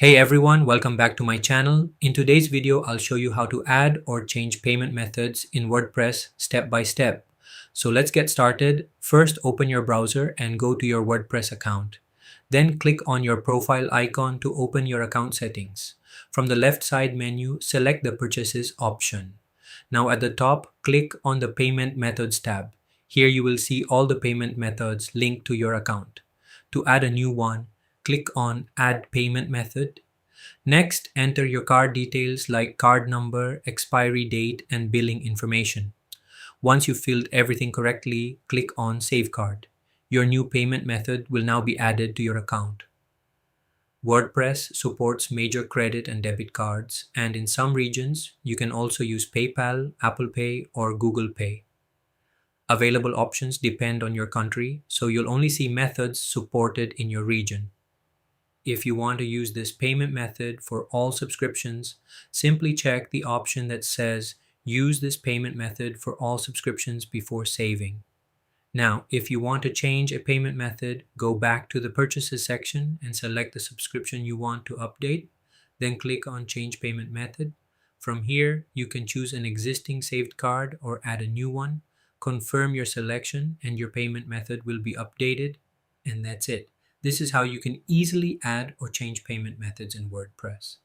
Hey everyone, welcome back to my channel. In today's video, I'll show you how to add or change payment methods in WordPress step by step. So let's get started. First, open your browser and go to your WordPress account. Then click on your profile icon to open your account settings. From the left side menu, select the Purchases option. Now at the top, click on the Payment Methods tab. Here you will see all the payment methods linked to your account. To add a new one, click on Add Payment Method. Next, enter your card details like card number, expiry date, and billing information. Once you've filled everything correctly, click on Save Card. Your new payment method will now be added to your account. WordPress supports major credit and debit cards, and in some regions, you can also use PayPal, Apple Pay, or Google Pay. Available options depend on your country, so you'll only see methods supported in your region. If you want to use this payment method for all subscriptions, simply check the option that says Use this payment method for all subscriptions before saving. Now, if you want to change a payment method, go back to the Purchases section and select the subscription you want to update. Then click on Change Payment Method. From here, you can choose an existing saved card or add a new one. Confirm your selection and your payment method will be updated. And that's it. This is how you can easily add or change payment methods in WordPress.